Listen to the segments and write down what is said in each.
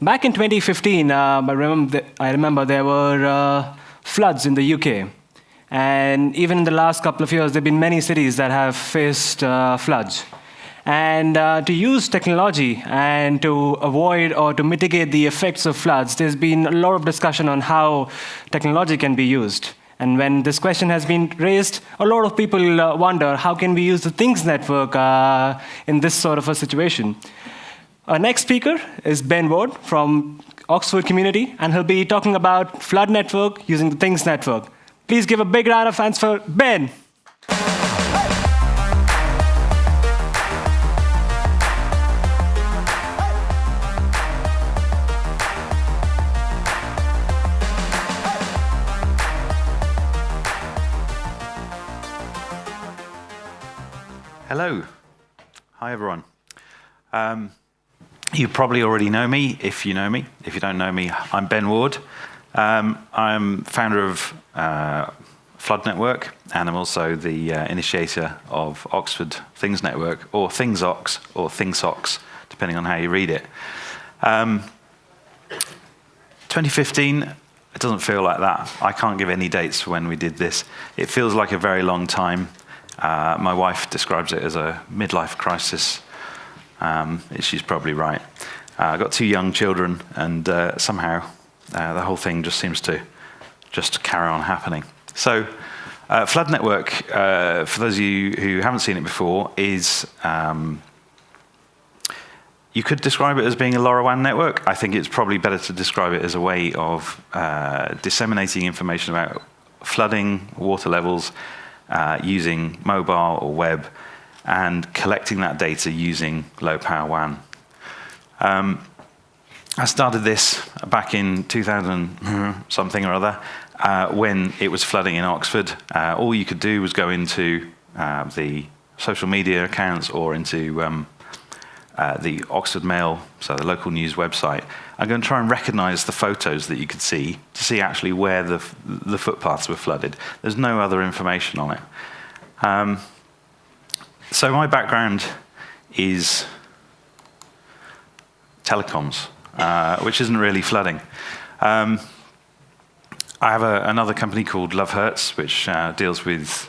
Back in 2015, I remember there were floods in the UK. And even in the last couple of years, there have been many cities that have faced floods. And to use technology and to avoid or to mitigate the effects of floods, there's been a lot of discussion on how technology can be used. And when this question has been raised, a lot of people wonder, how can we use the Things Network in this sort of a situation? Our next speaker is Ben Ward from Oxford Community, and he'll be talking about Flood Network using the Things Network. Please give a big round of applause for Ben. Hello. Hi, everyone. You probably already know me, if you know me. If you don't know me, I'm Ben Ward. I'm founder of Flood Network, and I'm also the initiator of Oxford Things Network, or ThingsOx, or ThingsOx, depending on how you read it. 2015, it doesn't feel like that. I can't give any dates for when we did this. It feels like a very long time. My wife describes it as a midlife crisis. She's probably right. I've got 2 young children, and somehow the whole thing just seems to just carry on happening. So, Flood Network, for those of you who haven't seen it before, is you could describe it as being a LoRaWAN network. I think it's probably better to describe it as a way of disseminating information about flooding, water levels, using mobile or web, and collecting that data using low-power WAN. I started this back in 2000 something or other, when it was flooding in Oxford. All you could do was go into the social media accounts or into the Oxford Mail, so the local news website. I'm going to try and recognize the photos that you could see to see actually where the footpaths were flooded. There's no other information on it. So my background is telecoms, which isn't really flooding. I have another company called Love Hertz, which deals with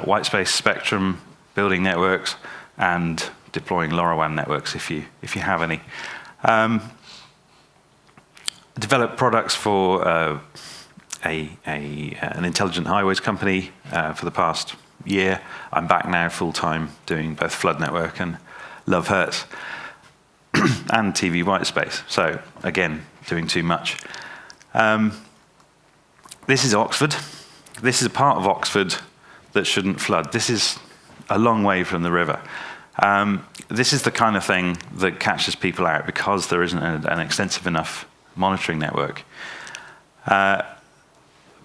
white space spectrum, building networks, and deploying LoRaWAN networks if you have any. Develop products for an intelligent highways company for the past year. I'm back now full-time doing both Flood Network and Love Hertz and TV white space. So again, doing too much. This is Oxford. This is a part of Oxford that shouldn't flood. This is a long way from the river. This is the kind of thing that catches people out because there isn't an extensive enough monitoring network. But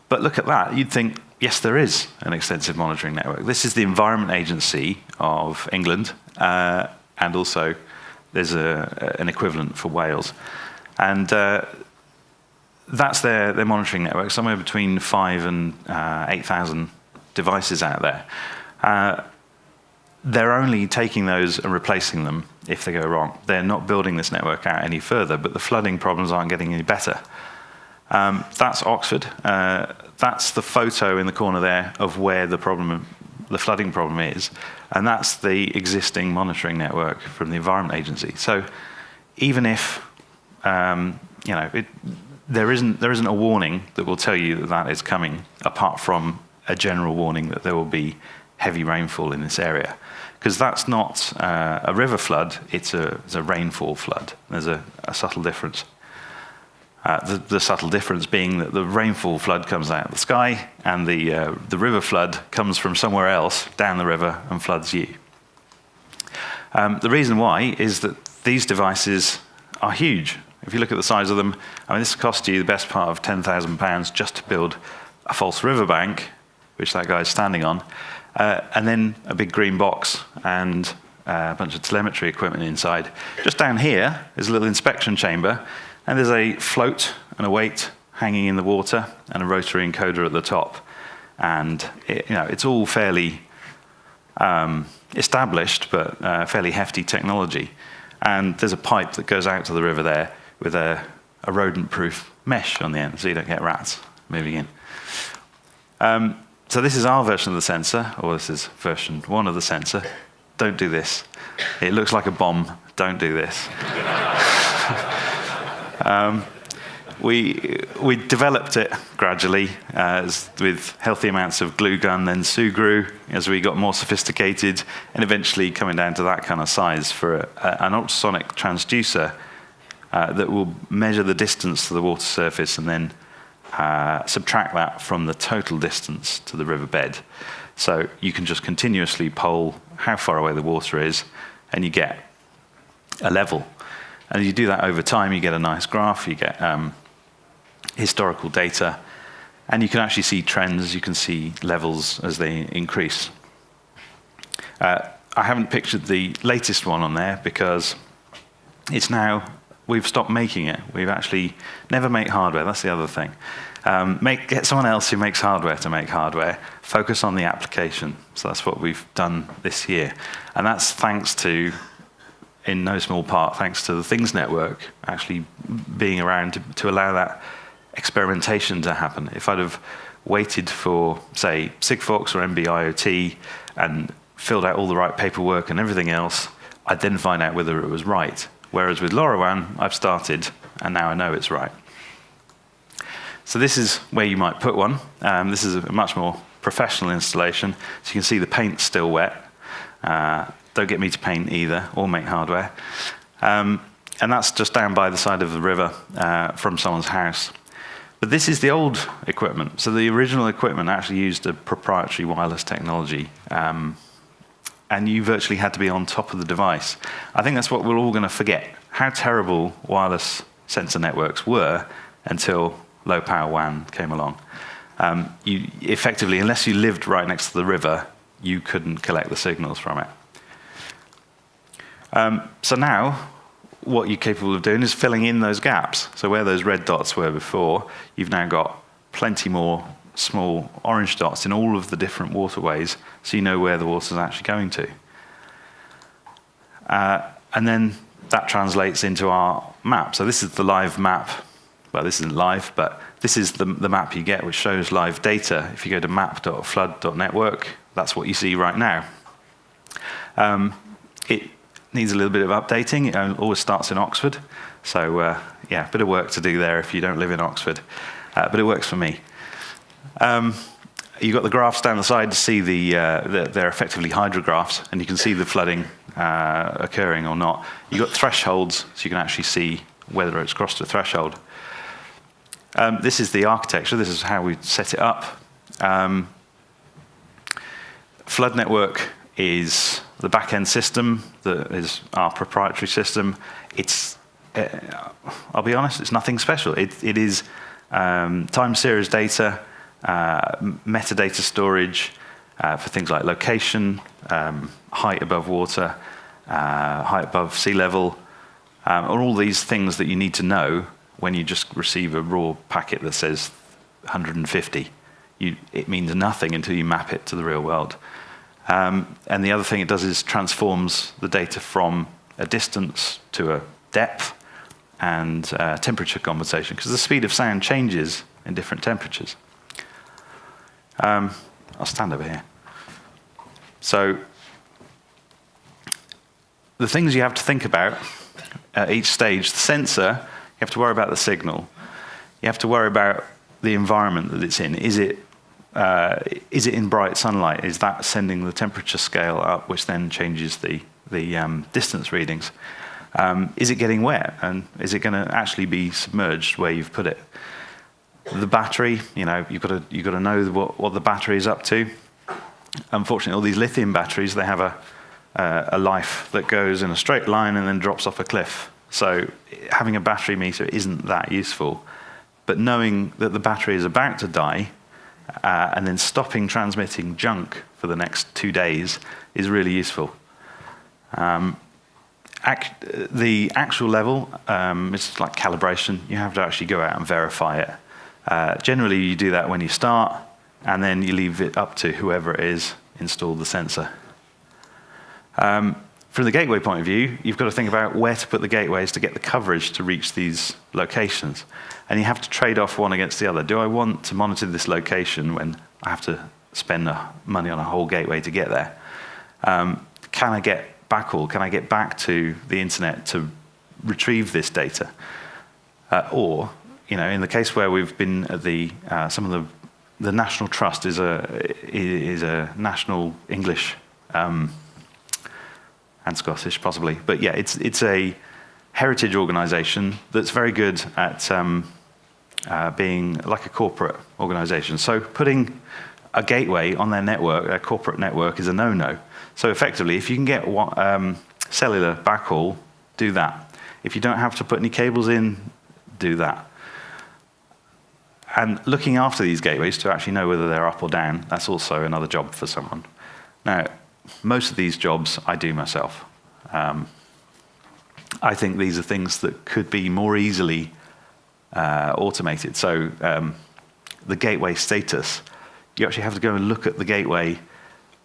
look at that. You'd think, yes, there is an extensive monitoring network. This is the Environment Agency of England, and also there's an equivalent for Wales. And that's their monitoring network, somewhere between 5,000 and 8,000 devices out there. They're only taking those and replacing them if they go wrong. They're not building this network out any further, but the flooding problems aren't getting any better. That's Oxford. That's the photo in the corner there of where the flooding problem is, and that's the existing monitoring network from the Environment Agency. So even if there isn't a warning that will tell you that is coming, apart from a general warning that there will be heavy rainfall in this area, because that's not a river flood, it's a rainfall flood. There's a subtle difference. The subtle difference being that the rainfall flood comes out of the sky, and the river flood comes from somewhere else down the river and floods you. The reason why is that these devices are huge. If you look at the size of them, I mean, this cost you the best part of £10,000 just to build a false riverbank, which that guy's standing on, and then a big green box and a bunch of telemetry equipment inside. Just down here is a little inspection chamber, and there's a float and a weight hanging in the water and a rotary encoder at the top. And it's all fairly established, but fairly hefty technology. And there's a pipe that goes out to the river there, with a rodent-proof mesh on the end, so you don't get rats moving in. So this is our version of the sensor, or this is version 1 of the sensor. Don't do this. It looks like a bomb. Don't do this. We developed it gradually with healthy amounts of glue gun, then Sugru, as we got more sophisticated, and eventually coming down to that kind of size for an ultrasonic transducer that will measure the distance to the water surface and then subtract that from the total distance to the riverbed. So you can just continuously poll how far away the water is, and you get a level. And you do that over time, you get a nice graph, you get historical data, and you can actually see trends, you can see levels as they increase. I haven't pictured the latest one on there because we've stopped making it. We've actually never make hardware, that's the other thing. Get someone else who makes hardware to make hardware, focus on the application. So that's what we've done this year. And that's thanks to, in no small part, thanks to the Things Network actually being around to allow that experimentation to happen. If I'd have waited for, say, Sigfox or NB-IoT and filled out all the right paperwork and everything else, I'd then find out whether it was right. Whereas with LoRaWAN, I've started, and now I know it's right. So this is where you might put one. This is a much more professional installation. So you can see the paint's still wet. Don't get me to paint either, or make hardware. And that's just down by the side of the river from someone's house. But this is the old equipment. So the original equipment actually used a proprietary wireless technology. And you virtually had to be on top of the device. I think that's what we're all going to forget, how terrible wireless sensor networks were until low-power WAN came along. You effectively, unless you lived right next to the river, you couldn't collect the signals from it. So now, what you're capable of doing is filling in those gaps. So where those red dots were before, you've now got plenty more small orange dots in all of the different waterways, so you know where the water's actually going to. And then that translates into our map. So this is the live map. Well, this isn't live, but this is the map you get, which shows live data. If you go to map.flood.network, that's what you see right now. It needs a little bit of updating. It always starts in Oxford. So, yeah, a bit of work to do there if you don't live in Oxford. But it works for me. You've got the graphs down the side to see they're effectively hydrographs, and you can see the flooding occurring or not. You've got thresholds, so you can actually see whether it's crossed a threshold. This is the architecture. This is how we set it up. Flood Network is the back-end system that is our proprietary system. It's, I'll be honest, it's nothing special. It is time series data, metadata storage for things like location, height above water, height above sea level, all these things that you need to know when you just receive a raw packet that says 150. It means nothing until you map it to the real world. And the other thing it does is transforms the data from a distance to a depth and temperature compensation, because the speed of sound changes in different temperatures. I'll stand over here. So the things you have to think about at each stage, the sensor, you have to worry about the signal. You have to worry about the environment that it's in. Is it in bright sunlight? Is that sending the temperature scale up, which then changes the distance readings? Is it getting wet? And is it going to actually be submerged where you've put it? The battery, you've got to know what the battery is up to. Unfortunately, all these lithium batteries, they have a life that goes in a straight line and then drops off a cliff. So having a battery meter isn't that useful. But knowing that the battery is about to die and then stopping transmitting junk for the next 2 days is really useful. The actual level, it's like calibration. You have to actually go out and verify it. Generally, you do that when you start, and then you leave it up to whoever it is installed the sensor. From the gateway point of view, you've got to think about where to put the gateways to get the coverage to reach these locations. And you have to trade off one against the other. Do I want to monitor this location when I have to spend money on a whole gateway to get there? Can I get backhaul? Can I get back to the internet to retrieve this data? Or, in the case where we've been at some of the National Trust is a national English and Scottish possibly, but yeah, it's a heritage organisation that's very good at being like a corporate organisation. So putting a gateway on their network, their corporate network, is a no-no. So effectively, if you can get cellular backhaul, do that. If you don't have to put any cables in, do that. And looking after these gateways to actually know whether they're up or down, that's also another job for someone. Now, most of these jobs I do myself. I think these are things that could be more easily automated. So the gateway status, you actually have to go and look at the gateway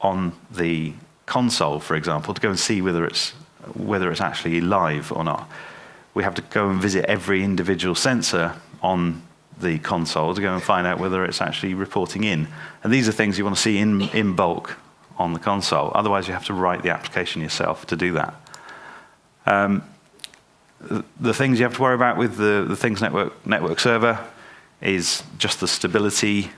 on the console, for example, to go and see whether it's actually live or not. We have to go and visit every individual sensor on the console to go and find out whether it's actually reporting in. And these are things you want to see in bulk on the console. Otherwise, you have to write the application yourself to do that. The things you have to worry about with the Things network server is just the stability.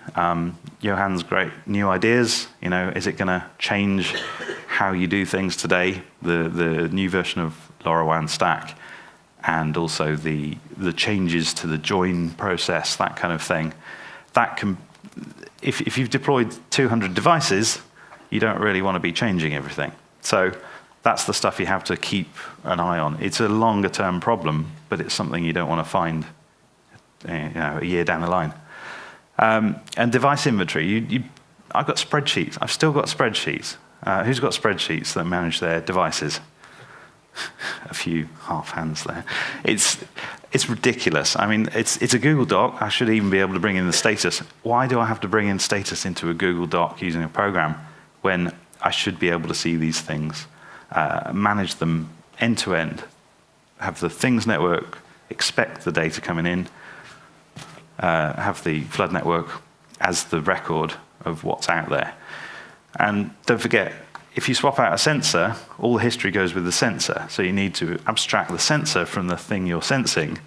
Johan's great new ideas. Is it going to change how you do things today? The new version of LoRaWAN stack, and also the changes to the join process, that kind of thing. That can, if you've deployed 200 devices, you don't really want to be changing everything. So that's the stuff you have to keep an eye on. It's a longer term problem, but it's something you don't want to find a year down the line. And device inventory. I've got spreadsheets. I've still got spreadsheets. Who's got spreadsheets that manage their devices? A few half hands there. It's ridiculous. I mean, it's a Google Doc. I should even be able to bring in the status. Why do I have to bring in status into a Google Doc using a program when I should be able to see these things, manage them end to end, have the Things network expect the data coming in, have the flood network as the record of what's out there. And don't forget, if you swap out a sensor, all the history goes with the sensor. So you need to abstract the sensor from the thing you're sensing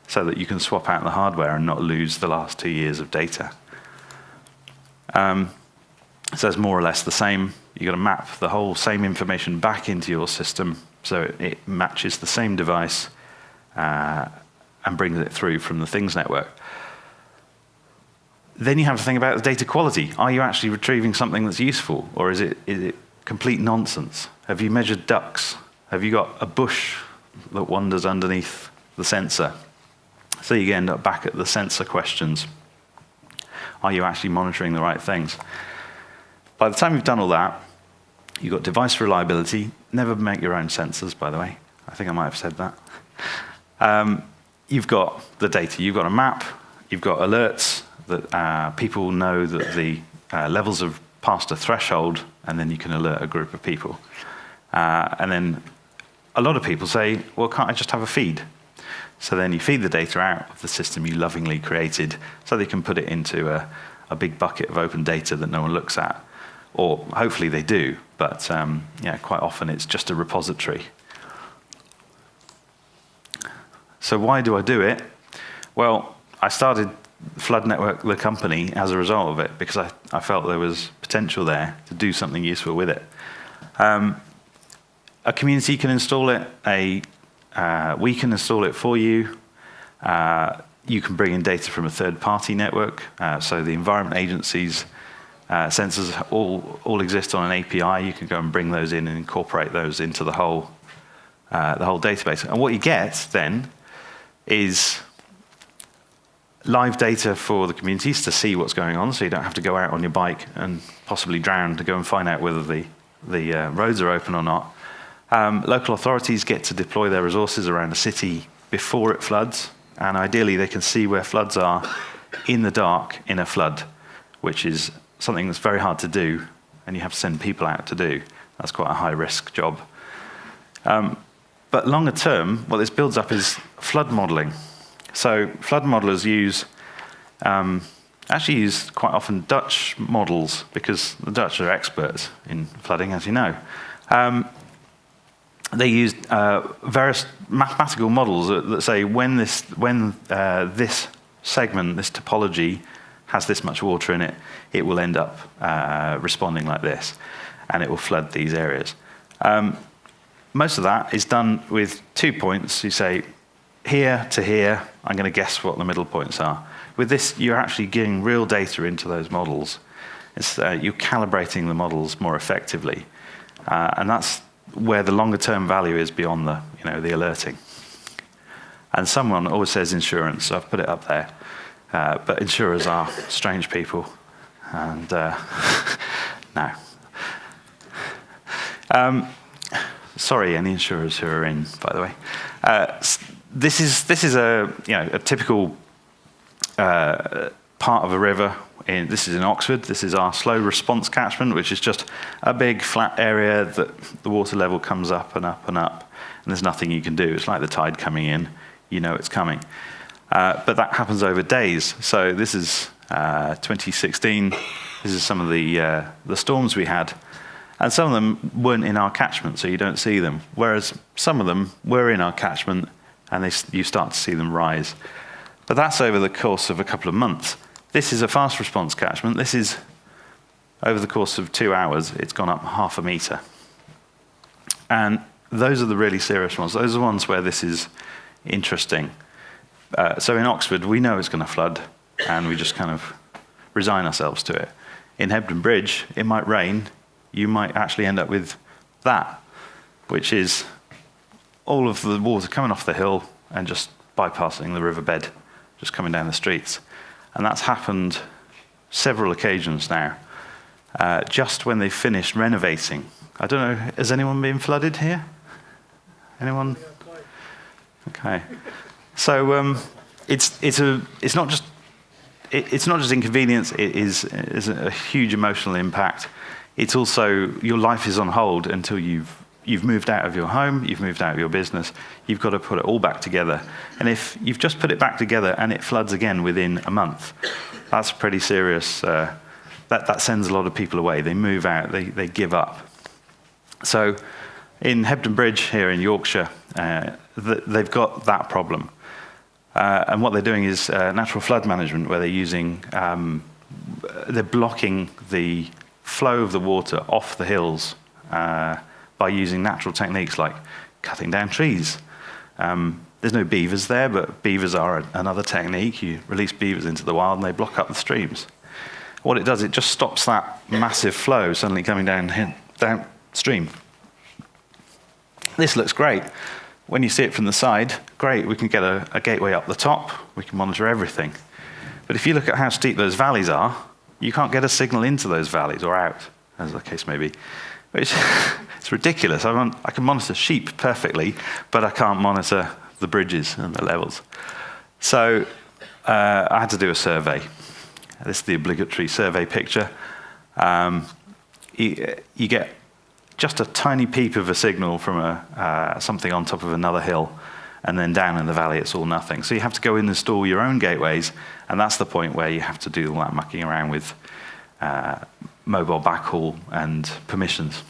so that you can swap out the hardware and not lose the last 2 years of data. So it's more or less the same. You've got to map the whole same information back into your system so it matches the same device and brings it through from the Things network. Then you have to think about the data quality. Are you actually retrieving something that's useful, or is it complete nonsense? Have you measured ducks? Have you got a bush that wanders underneath the sensor? So you end up back at the sensor questions. Are you actually monitoring the right things? By the time you've done all that, you've got device reliability. Never make your own sensors, by the way. I think I might have said that. You've got the data. You've got a map. You've got alerts that people know that the levels have passed a threshold, and then you can alert a group of people. And then a lot of people say, well, can't I just have a feed? So then you feed the data out of the system you lovingly created so they can put it into a big bucket of open data that no one looks at. Or hopefully they do, but quite often it's just a repository. So why do I do it? Well, I started Flood Network, the company, as a result of it, because I felt there was potential there to do something useful with it. A community can install it. We can install it for you. You can bring in data from a third-party network. So the environment agencies' sensors all exist on an API. You can go and bring those in and incorporate those into the whole database. And what you get then is live data for the communities to see what's going on, so you don't have to go out on your bike and possibly drown to go and find out whether the roads are open or not. Local authorities get to deploy their resources around a city before it floods, and ideally they can see where floods are in the dark in a flood, which is something that's very hard to do, and you have to send people out to do. That's quite a high-risk job. But longer term, what this builds up is flood modeling. So flood modelers actually use quite often Dutch models, because the Dutch are experts in flooding, as you know. They use various mathematical models that say when this segment, this topology, has this much water in it, it will end up responding like this, and it will flood these areas. Most of that is done with 2 points. You say, here to here, I'm going to guess what the middle points are. With this, you're actually getting real data into those models. You're calibrating the models more effectively. And that's where the longer term value is beyond the alerting. And someone always says insurance, so I've put it up there. But insurers are strange people. And no. Sorry, any insurers who are in, by the way. This is a typical part of a river. This is in Oxford. This is our slow response catchment, which is just a big flat area that the water level comes up and up and up, and there's nothing you can do. It's like the tide coming in. You know it's coming. But that happens over days. So this is 2016. This is some of the storms we had. And some of them weren't in our catchment, so you don't see them. Whereas some of them were in our catchment, and you start to see them rise. But that's over the course of a couple of months. This is a fast response catchment. This is, over the course of 2 hours, it's gone up 0.5 metre. And those are the really serious ones. Those are the ones where this is interesting. So in Oxford, we know it's going to flood, and we just kind of resign ourselves to it. In Hebden Bridge, it might rain. You might actually end up with that, which is all of the water coming off the hill and just bypassing the riverbed, just coming down the streets. And that's happened several occasions now, just when they finished renovating. I don't know, has anyone been flooded here? Anyone? Okay. So it's not just inconvenience. It is a huge emotional impact. It's also, your life is on hold until you've moved out of your home, you've moved out of your business, you've got to put it all back together. And if you've just put it back together and it floods again within a month, that's pretty serious. That sends a lot of people away. They move out, they give up. So in Hebden Bridge here in Yorkshire, they've got that problem. And what they're doing is natural flood management, where they're blocking the flow of the water off the hills by using natural techniques like cutting down trees. There's no beavers there, but beavers are another technique. You release beavers into the wild and they block up the streams. What it does, it just stops that massive flow suddenly coming downstream. This looks great. When you see it from the side, great, we can get a gateway up the top, we can monitor everything. But if you look at how steep those valleys are, you can't get a signal into those valleys or out, as the case may be. It's ridiculous. I can monitor sheep perfectly, but I can't monitor the bridges and the levels. So I had to do a survey. This is the obligatory survey picture. You get just a tiny peep of a signal from something on top of another hill, and then down in the valley it's all nothing. So you have to go in and install your own gateways, and that's the point where you have to do all that mucking around with mobile backhaul and permissions.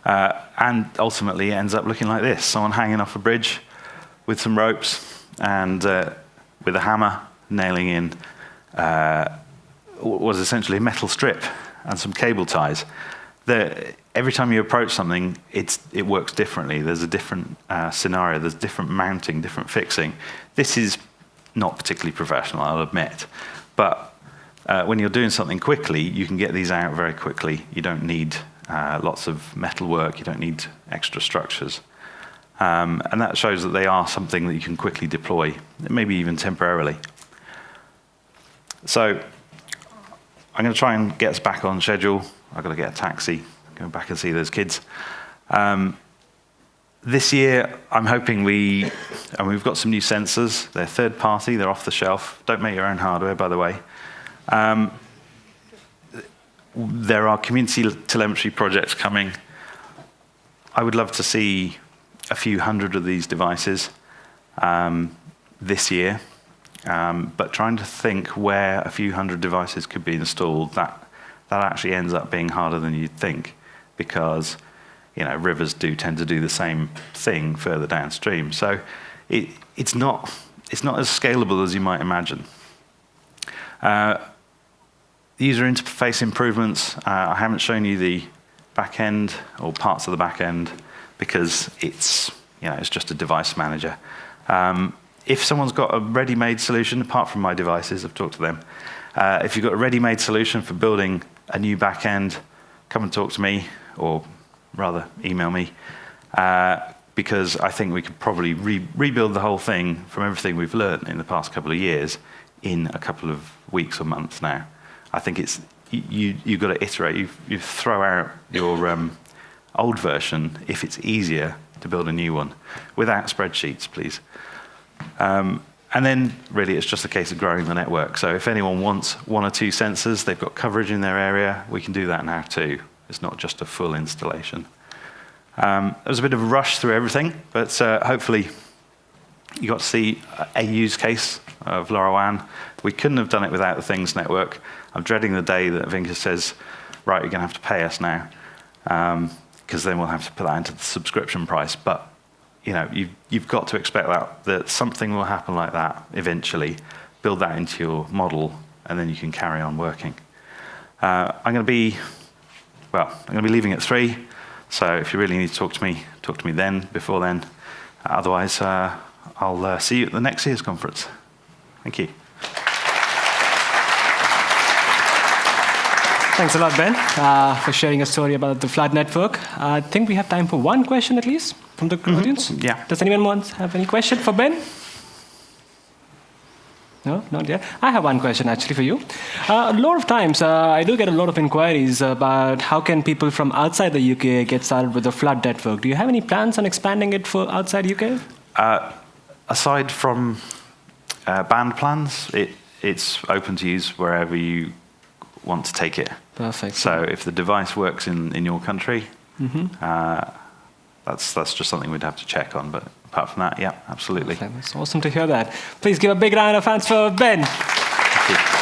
And ultimately it ends up looking like this. Someone hanging off a bridge with some ropes and with a hammer nailing in what was essentially a metal strip and some cable ties. Every time you approach something, it works differently. There's a different scenario. There's different mounting, different fixing. This is not particularly professional, I'll admit. But when you're doing something quickly, you can get these out very quickly. You don't need lots of metal work. You don't need extra structures. And that shows that they are something that you can quickly deploy, maybe even temporarily. So I'm going to try and get us back on schedule. I've got to get a taxi, go back and see those kids. This year, I'm hoping we've got some new sensors. They're third party, they're off the shelf. Don't make your own hardware, by the way. There are community telemetry projects coming. I would love to see a few hundred of these devices this year, but trying to think where a few hundred devices could be installed, that actually ends up being harder than you'd think, because rivers do tend to do the same thing further downstream. So it's not as scalable as you might imagine. User interface improvements. I haven't shown you the back end or parts of the back end because it's just a device manager. If someone's got a ready-made solution, apart from my devices, I've talked to them. If you've got a ready-made solution for building a new back end, come and talk to me, or rather email me, because I think we could probably rebuild the whole thing from everything we've learned in the past couple of years in a couple of weeks or months now. I think you've got to iterate. You throw out your old version if it's easier to build a new one, without spreadsheets, please. And then really it's just a case of growing the network. So if anyone wants 1 or 2 sensors, they've got coverage in their area, we can do that now too. It's not just a full installation. There was a bit of a rush through everything, but hopefully you got to see a use case of LoRaWAN. We couldn't have done it without the Things Network. I'm dreading the day that Vinka says, right, you're going to have to pay us now, because then we'll have to put that into the subscription price. But you've got to expect that something will happen like that eventually. Build that into your model, and then you can carry on working. I'm going to be leaving at 3. So if you really need to talk to me then, before then. Otherwise, I'll see you at the next year's conference. Thank you. Thanks a lot, Ben, for sharing a story about the flood network. I think we have time for one question at least from the audience. Yeah. Does anyone have any question for Ben? No, not yet. I have one question actually for you. A lot of times, I do get a lot of inquiries about how can people from outside the UK get started with the flood network. Do you have any plans on expanding it for outside UK? Aside from band plans, it's open to use wherever you want to take it. Perfect. So if the device works in your country, that's just something we'd have to check on. But apart from that, yeah, absolutely. It's awesome to hear that. Please give a big round of applause for Ben. Thank you.